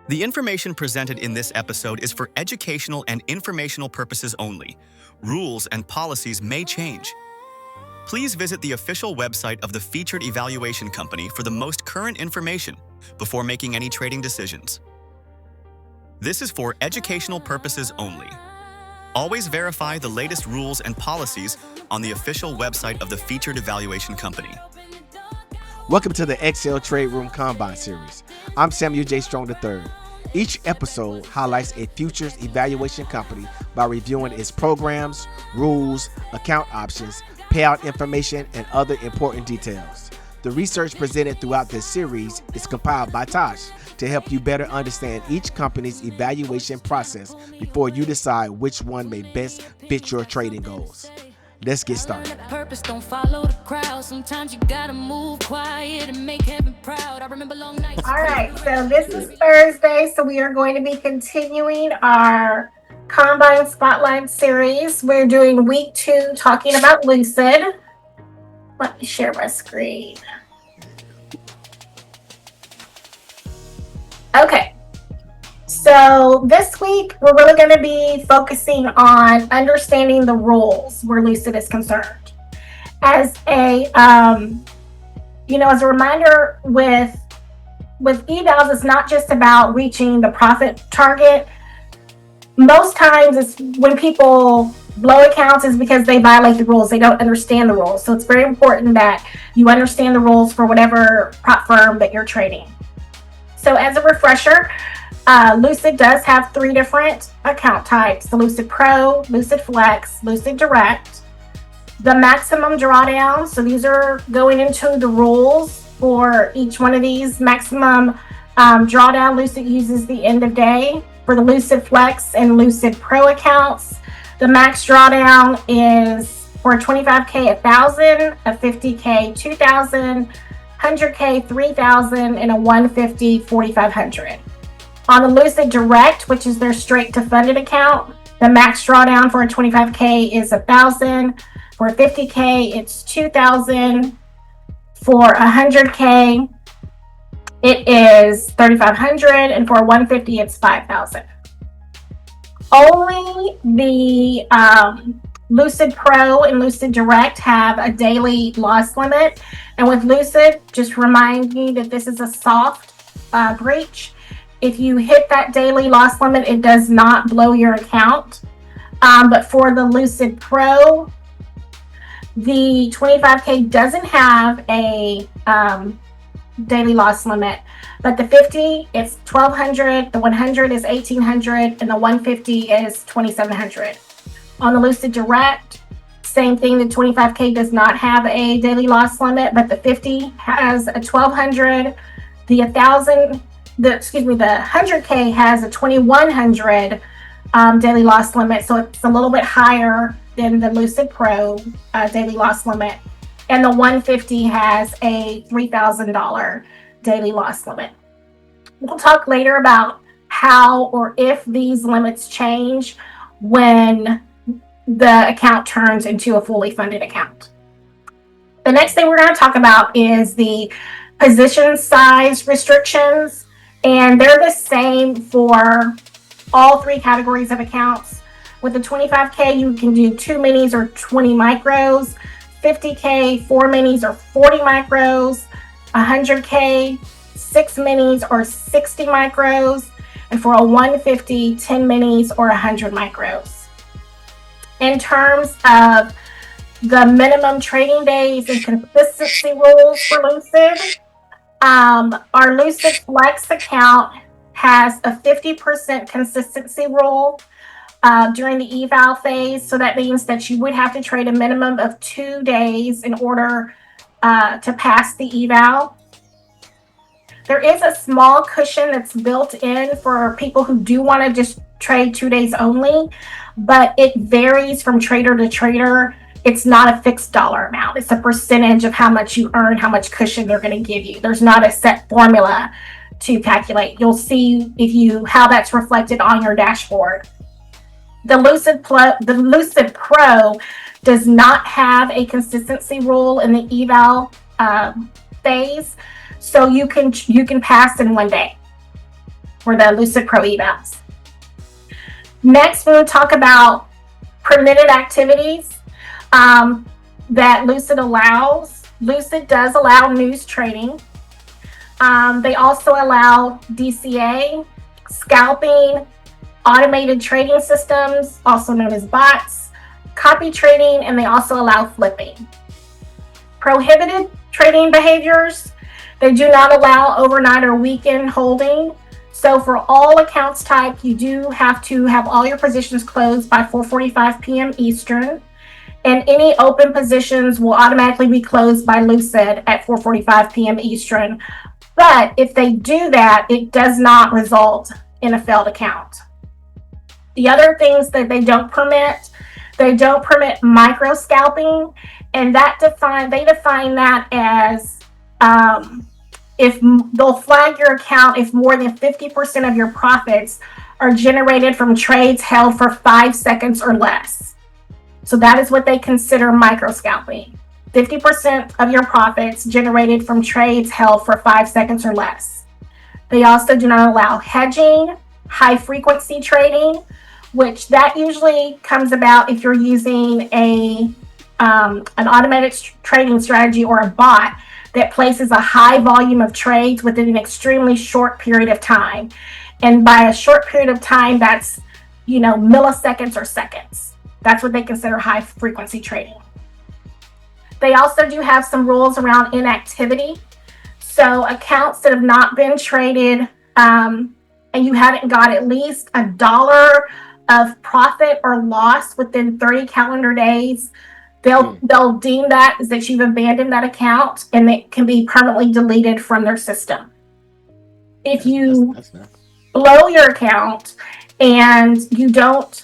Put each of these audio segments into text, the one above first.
The information presented in this episode is for educational and informational purposes only. Rules and policies may change. Please visit the official website of the featured evaluation company for the most current information before making any trading decisions. This is for educational purposes only. Always verify the latest rules and policies on the official website of the featured evaluation company. Welcome to the Excel Trade Room Combine Series. I'm Samuel J. Strong III. Each episode highlights a futures evaluation company by reviewing its programs, rules, account options, payout information, and other important details. The research presented throughout this series is compiled by Tash to help you better understand each company's evaluation process before you decide which one may best fit your trading goals. Let's get started. Purpose don't follow the crowd. Sometimes you gotta move quiet and make heaven proud. I remember long nights. All right, so this is Thursday, so we are going to be continuing our Combine Spotlight series. We're doing week 2, talking about Lucid. Let me share my screen. Okay, so this week we're really going to be focusing on understanding the rules where Lucid is concerned. As a as a reminder, with evals, it's not just about reaching the profit target. Most times it's when people blow accounts is because they violate the rules. They don't understand the rules. So it's very important that you understand the rules for whatever prop firm that you're trading. So as a refresher, Lucid does have 3 different account types: the Lucid Pro, Lucid Flex, Lucid Direct. The maximum drawdown, so these are going into the rules for each one of these. Maximum drawdown, Lucid uses the end of day. For the Lucid Flex and Lucid Pro accounts, the max drawdown is for a 25K 1,000, a 50K 2,000, 100K 3,000, and a 150 4,500. On the Lucid Direct, which is their straight to funded account, the max drawdown for a 25K is 1,000. For 50K, it's 2,000. For 100K, it is 3,500, and for 150, it's 5,000. Only the Lucid Pro and Lucid Direct have a daily loss limit, and with Lucid, just remind you that this is a soft breach. If you hit that daily loss limit, it does not blow your account. But for the Lucid Pro, the 25K doesn't have a daily loss limit, but the 50 is 1,200, the 100 is 1,800, and the 150 is 2,700. On the Lucid Direct, same thing. The 25K does not have a daily loss limit, but the 50 has a 1,200. The 100K has a 2,100 daily loss limit, so it's a little bit higher than the Lucid Pro daily loss limit. And the 150 has a $3,000 daily loss limit. We'll talk later about how or if these limits change when the account turns into a fully funded account. The next thing we're going to talk about is the position size restrictions, and they're the same for all 3 categories of accounts. With the 25K, you can do 2 minis or 20 micros. 50K, 4 minis or 40 micros. 100K, 6 minis or 60 micros. And for a 150, 10 minis or 100 micros. In terms of the minimum trading days and consistency rules for Lucid, our Lucid Flex account has a 50% consistency rule during the eval phase. So that means that you would have to trade a minimum of 2 days in order to pass the eval. There is a small cushion that's built in for people who do want to just trade 2 days only, but it varies from trader to trader. It's not a fixed dollar amount. It's a percentage of how much you earn, how much cushion they're going to give you. There's not a set formula to calculate. You'll see how that's reflected on your dashboard. The Lucid Pro does not have a consistency rule in the eval phase, so you can pass in 1 day. for the Lucid Pro evals. Next, we'll talk about permitted activities that Lucid allows. Lucid does allow news trading. They also allow DCA, scalping, automated trading systems, also known as bots, copy trading, and they also allow flipping. Prohibited trading behaviors, they do not allow overnight or weekend holding. So for all accounts type, you do have to have all your positions closed by 4:45 p.m. Eastern. And any open positions will automatically be closed by Lucid at 4:45 p.m. Eastern. But if they do that, it does not result in a failed account. The other things that they don't permit micro scalping, and they define that as if they'll flag your account if more than 50% of your profits are generated from trades held for 5 seconds or less. So that is what they consider micro scalping. 50% of your profits generated from trades held for 5 seconds or less. They also do not allow hedging, high frequency trading, which that usually comes about if you're using an automated trading strategy or a bot that places a high volume of trades within an extremely short period of time. And by a short period of time, that's, milliseconds or seconds. That's what they consider high frequency trading. They also do have some rules around inactivity. So accounts that have not been traded and you haven't got at least $1 of profit or loss within 30 calendar days, they'll deem that as that you've abandoned that account, and it can be permanently deleted from their system. If you blow your account and you don't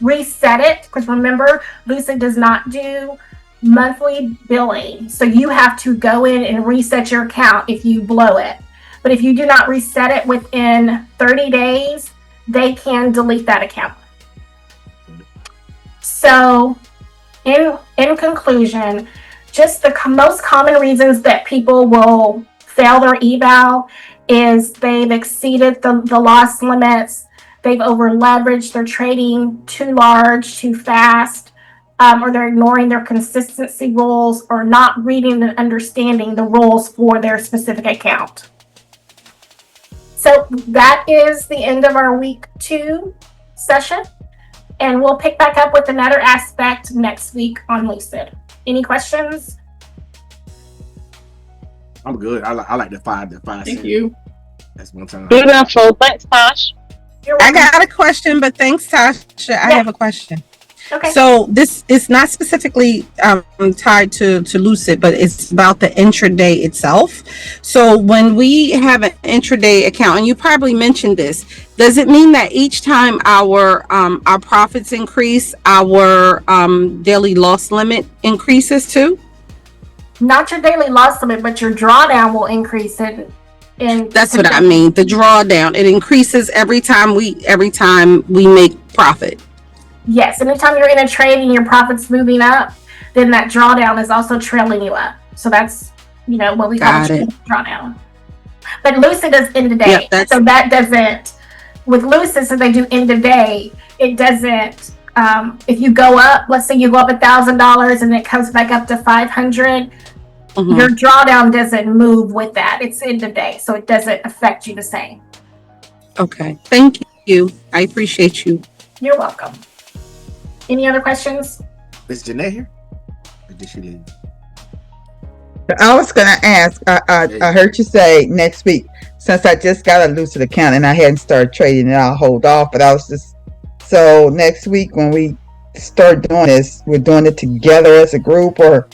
reset it, because remember, Lucid does not do monthly billing, so you have to go in and reset your account if you blow it. But if you do not reset it within 30 days, they can delete that account. So in conclusion, just the most common reasons that people will fail their eval is they've exceeded the loss limits, they've over leveraged, they're trading too large, too fast, or they're ignoring their consistency rules, or not reading and understanding the rules for their specific account. So that is the end of our week 2 session. And we'll pick back up with another aspect next week on Lucid. Any questions? I'm good. I like the five. Thank you. That's one time. Good info. Thanks, Tash. I got a question, but thanks, Tasha. I have a question. Okay. So this is not specifically tied to Lucid, but it's about the intraday itself. So when we have an intraday account, and you probably mentioned this, does it mean that each time our profits increase, our daily loss limit increases too? Not your daily loss limit, but your drawdown will increase it. That's what I mean. The drawdown, it increases every time we make profit. Yes, anytime you're in a trade and your profit's moving up, then that drawdown is also trailing you up. So that's, what we call a drawdown. But Lucid does end of day. Yep, so that doesn't, with Lucid, since they do end of day, it doesn't, if you go up, let's say you go up $1,000 and it comes back up to 500, your drawdown doesn't move with that. It's end of day, so it doesn't affect you the same. Okay, thank you. I appreciate you. You're welcome. Any other questions? Is Jeanette here? Or did she leave? I was going to ask, I heard you say next week, since I just got a Lucid account and I hadn't started trading and I'll hold off, but so next week when we start doing this, we're doing it together as a group, or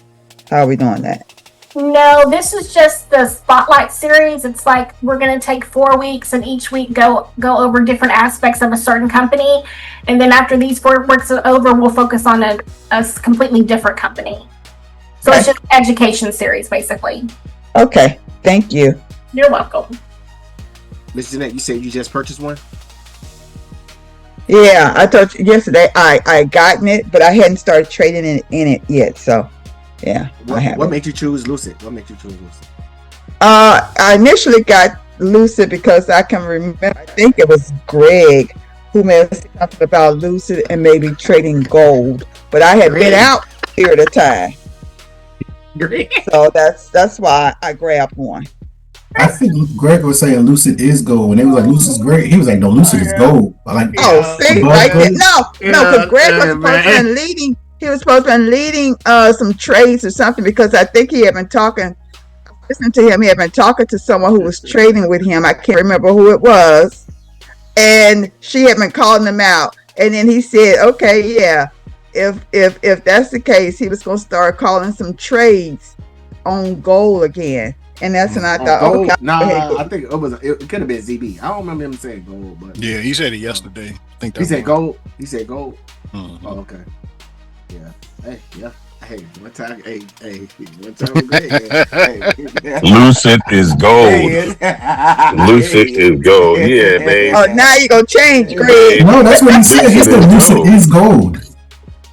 how are we doing that? No, this is just the Spotlight series. It's like we're going to take 4 weeks and each week go over different aspects of a certain company. And then after these 4 weeks are over, we'll focus on a completely different company. So it's just an education series, basically. Okay. Thank you. You're welcome. Miss Jeanette, you said you just purchased one? Yeah, I thought yesterday I gotten it, but I hadn't started trading in it yet. So, yeah. What made you choose Lucid? I initially got Lucid because I can remember. I think it was Greg who made something about Lucid and maybe trading gold. But I had been out a period of time, so that's why I grabbed one. I think Greg was saying Lucid is gold. When they was like Lucid's great, he was like, no, Lucid is gold. Like, See, right there. No, because Greg was supposed to be leading. He was supposed to be leading some trades or something because I think he had been talking. Listening to him, he had been talking to someone who was trading with him. I can't remember who it was, and she had been calling him out. And then he said, "Okay, yeah, if that's the case, he was going to start calling some trades on gold again." And that's when I thought, gold? okay, I think it could have been ZB. I don't remember him saying gold, but yeah, he said it yesterday. I think that he said gold. He said gold. Mm-hmm. Oh, okay. Yeah. Hey, yeah. Hey, one time. Hey, one time. Hey. Lucid is gold. Lucid is gold. Yeah, babe. Oh, now you're gonna change, Greg. No, that's what he said. He said Lucid is gold.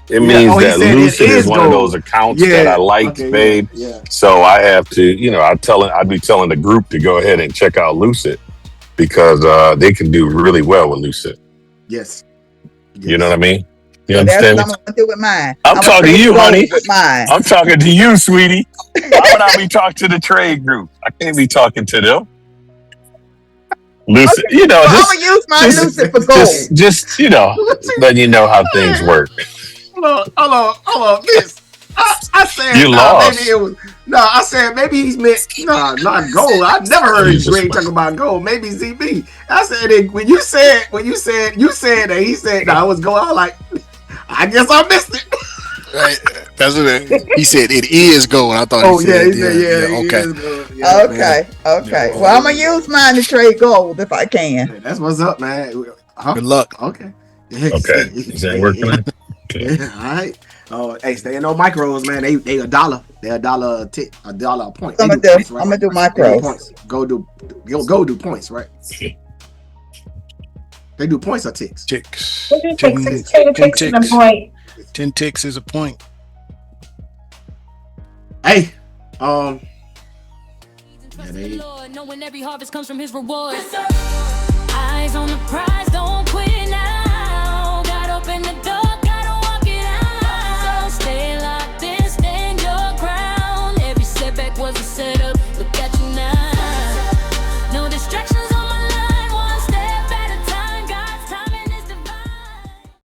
It means that Lucid is one of those accounts that I like, babe. Yeah. So I have to, I'd be telling the group to go ahead and check out Lucid because they can do really well with Lucid. Yes. You know what I mean? You So understand? that's what I'm gonna do with mine. I'm talking to you, honey. With mine. I'm talking to you, sweetie. Why would I be talking to the trade group? I can't be talking to them. Lucid, Okay. Well, I'm gonna use my Lucid for gold. Just letting you know how things work. Hold on, Miss. I said You lost. Maybe it was I said maybe he's meant not gold. I never heard Greg talk about gold. Maybe ZB. I said it when you said that he said it was gold. I was like, I guess I missed it. Right. That's what he said. It is gold. I thought he said, Okay. Okay. Well, I'm gonna use mine to trade gold if I can. That's what's up, man. Good luck. Okay. Okay. Is that working? Okay. All right. Oh, hey, stay in those micros, man. They $1. They're $1 a tick, $1 a point. I'm gonna do micros. Points. Go do points, right? They do points or ticks? Ticks. We do take 16 ticks to the point. 10 ticks is a point. Hey, knowing every harvest comes from his reward. Eyes on the prize, don't quit now. Got open the door.